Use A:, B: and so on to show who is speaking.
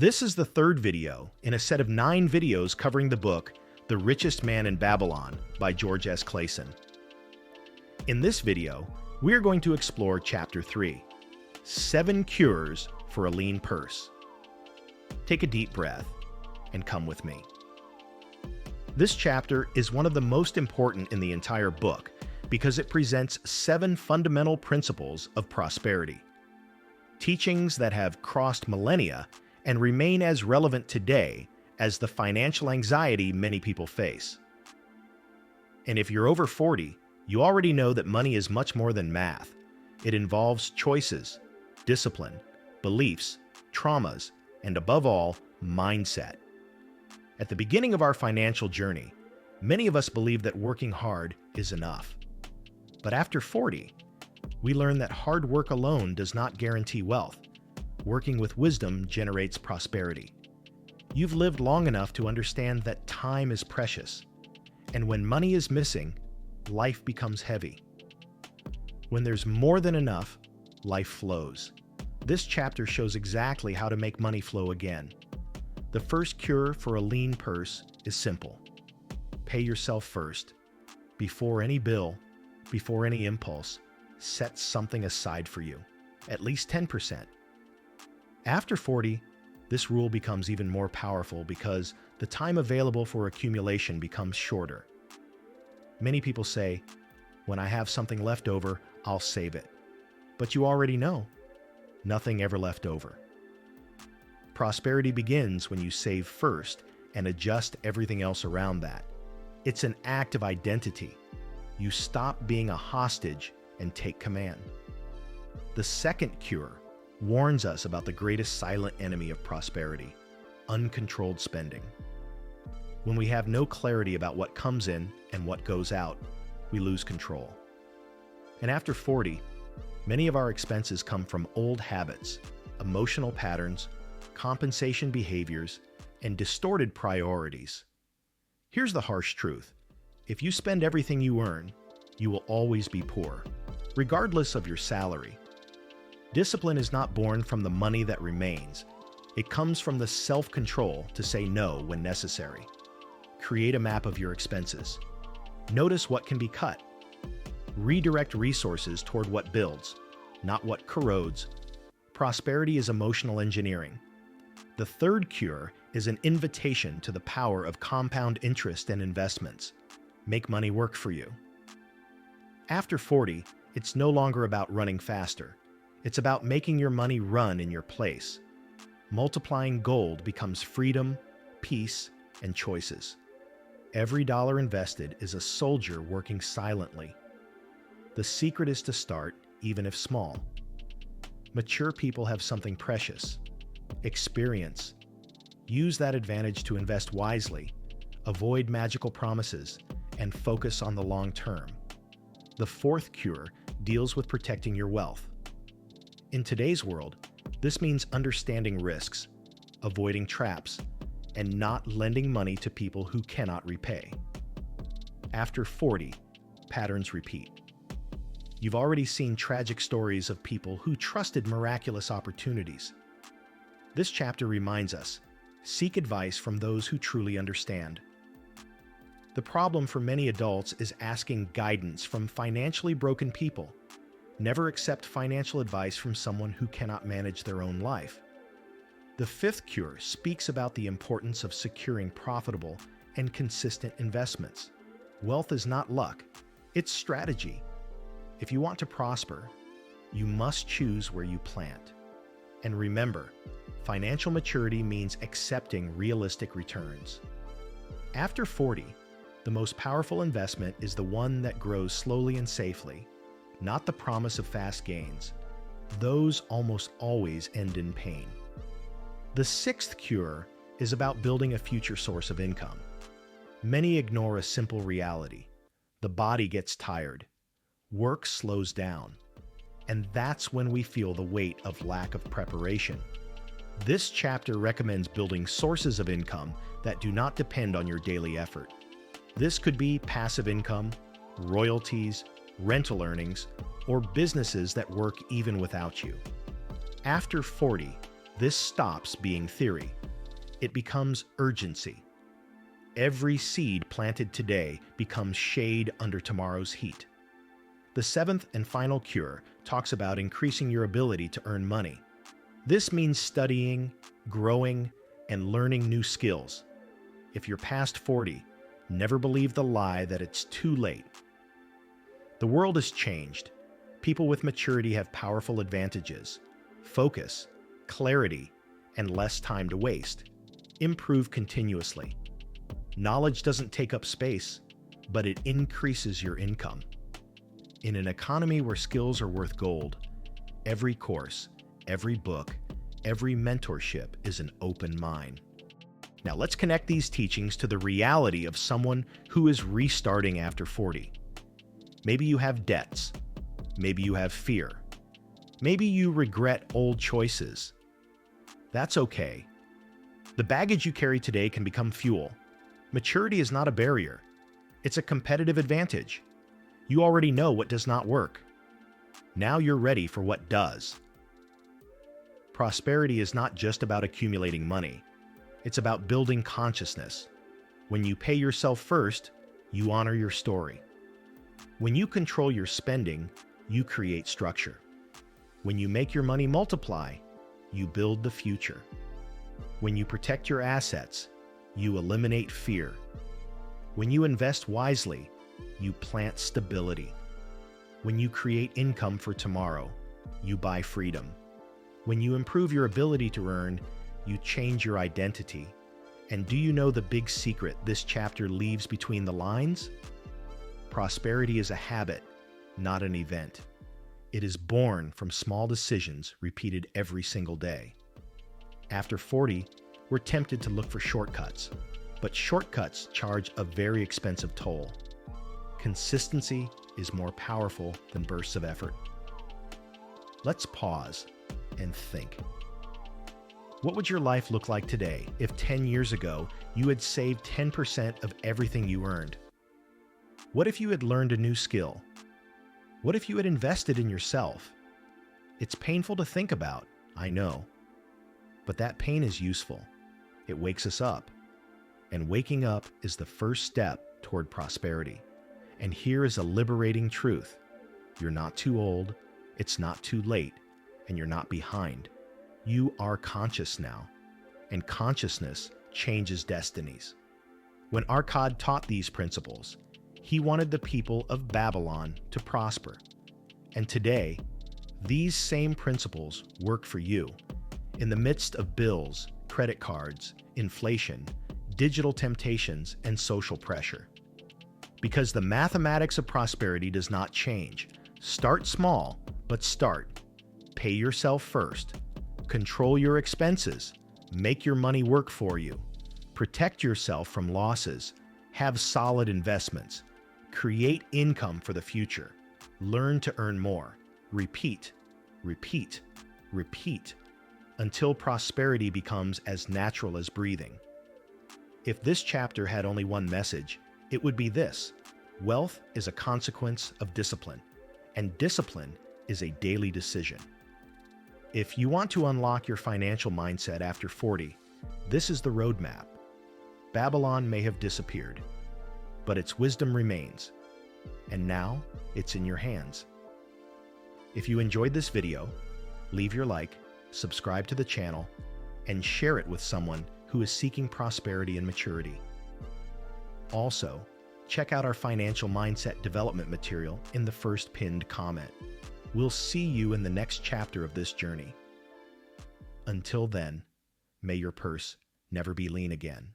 A: This is the third video in a set of 9 videos covering the book The Richest Man in Babylon by George S. Clason. In this video, we are going to explore Chapter 3, 7 Cures for a Lean Purse. Take a deep breath and come with me. This chapter is one of the most important in the entire book because it presents 7 fundamental principles of prosperity. Teachings that have crossed millennia and remain as relevant today as the financial anxiety many people face. And if you're over 40, you already know that money is much more than math. It involves choices, discipline, beliefs, traumas, and above all, mindset. At the beginning of our financial journey, many of us believe that working hard is enough. But after 40, we learn that hard work alone does not guarantee wealth. Working with wisdom generates prosperity. You've lived long enough to understand that time is precious, and when money is missing, life becomes heavy. When there's more than enough, life flows. This chapter shows exactly how to make money flow again. The first cure for a lean purse is simple. Pay yourself first. Before any bill, before any impulse, set something aside for you, at least 10%. After 40, this rule becomes even more powerful because the time available for accumulation becomes shorter. Many people say, when I have something left over, I'll save it. But you already know, nothing ever left over. Prosperity begins when you save first and adjust everything else around that. It's an act of identity. You stop being a hostage and take command. The second cure warns us about the greatest silent enemy of prosperity, uncontrolled spending. When we have no clarity about what comes in and what goes out, we lose control. And after 40, many of our expenses come from old habits, emotional patterns, compensation behaviors, and distorted priorities. Here's the harsh truth. If you spend everything you earn, you will always be poor, regardless of your salary. Discipline is not born from the money that remains. It comes from the self-control to say no when necessary. Create a map of your expenses. Notice what can be cut. Redirect resources toward what builds, not what corrodes. Prosperity is emotional engineering. The third cure is an invitation to the power of compound interest and investments. Make money work for you. After 40, it's no longer about running faster. It's about making your money run in your place. Multiplying gold becomes freedom, peace, and choices. Every dollar invested is a soldier working silently. The secret is to start, even if small. Mature people have something precious: experience. Use that advantage to invest wisely, avoid magical promises, and focus on the long term. The fourth cure deals with protecting your wealth. In today's world, this means understanding risks, avoiding traps, and not lending money to people who cannot repay. After 40, patterns repeat. You've already seen tragic stories of people who trusted miraculous opportunities. This chapter reminds us, seek advice from those who truly understand. The problem for many adults is asking guidance from financially broken people. Never accept financial advice from someone who cannot manage their own life. The fifth cure speaks about the importance of securing profitable and consistent investments. Wealth is not luck, it's strategy. If you want to prosper, you must choose where you plant. And remember, financial maturity means accepting realistic returns. After 40, the most powerful investment is the one that grows slowly and safely, not the promise of fast gains. Those almost always end in pain. The sixth cure is about building a future source of income. Many ignore a simple reality. The body gets tired. Work slows down. And that's when we feel the weight of lack of preparation. This chapter recommends building sources of income that do not depend on your daily effort. This could be passive income, royalties, rental earnings, or businesses that work even without you. After 40, This stops being theory. It becomes urgency. Every seed planted today becomes shade under tomorrow's heat. The seventh and final cure talks about increasing your ability to earn money. This means studying, growing, and learning new skills. If you're past 40, never believe the lie that it's too late. The world has changed. People with maturity have powerful advantages: focus, clarity, and less time to waste. Improve continuously. Knowledge doesn't take up space, but it increases your income. In an economy where skills are worth gold, every course, every book, every mentorship is an open mine. Now let's connect these teachings to the reality of someone who is restarting after 40. Maybe you have debts. Maybe you have fear. Maybe you regret old choices. That's okay. The baggage you carry today can become fuel. Maturity is not a barrier. It's a competitive advantage. You already know what does not work. Now you're ready for what does. Prosperity is not just about accumulating money. It's about building consciousness. When you pay yourself first, you honor your story. When you control your spending, you create structure. When you make your money multiply, you build the future. When you protect your assets, you eliminate fear. When you invest wisely, you plant stability. When you create income for tomorrow, you buy freedom. When you improve your ability to earn, you change your identity. And do you know the big secret this chapter leaves between the lines? Prosperity is a habit, not an event. It is born from small decisions repeated every single day. After 40, we're tempted to look for shortcuts, but shortcuts charge a very expensive toll. Consistency is more powerful than bursts of effort. Let's pause and think. What would your life look like today if 10 years ago you had saved 10% of everything you earned? What if you had learned a new skill? What if you had invested in yourself? It's painful to think about, I know, but that pain is useful. It wakes us up, and waking up is the first step toward prosperity. And here is a liberating truth. You're not too old, it's not too late, and you're not behind. You are conscious now, and consciousness changes destinies. When Arkad taught these principles, he wanted the people of Babylon to prosper. And today, these same principles work for you. In the midst of bills, credit cards, inflation, digital temptations, and social pressure. Because the mathematics of prosperity does not change. Start small, but start. Pay yourself first. Control your expenses. Make your money work for you. Protect yourself from losses. Have solid investments. Create income for the future. Learn to earn more. Repeat, repeat, repeat, until prosperity becomes as natural as breathing. If this chapter had only one message, it would be this: wealth is a consequence of discipline, and discipline is a daily decision. If you want to unlock your financial mindset after 40, this is the roadmap. Babylon may have disappeared, but its wisdom remains, and now it's in your hands. If you enjoyed this video, leave your like, subscribe to the channel, and share it with someone who is seeking prosperity and maturity. Also, check out our financial mindset development material in the first pinned comment. We'll see you in the next chapter of this journey. Until then, may your purse never be lean again.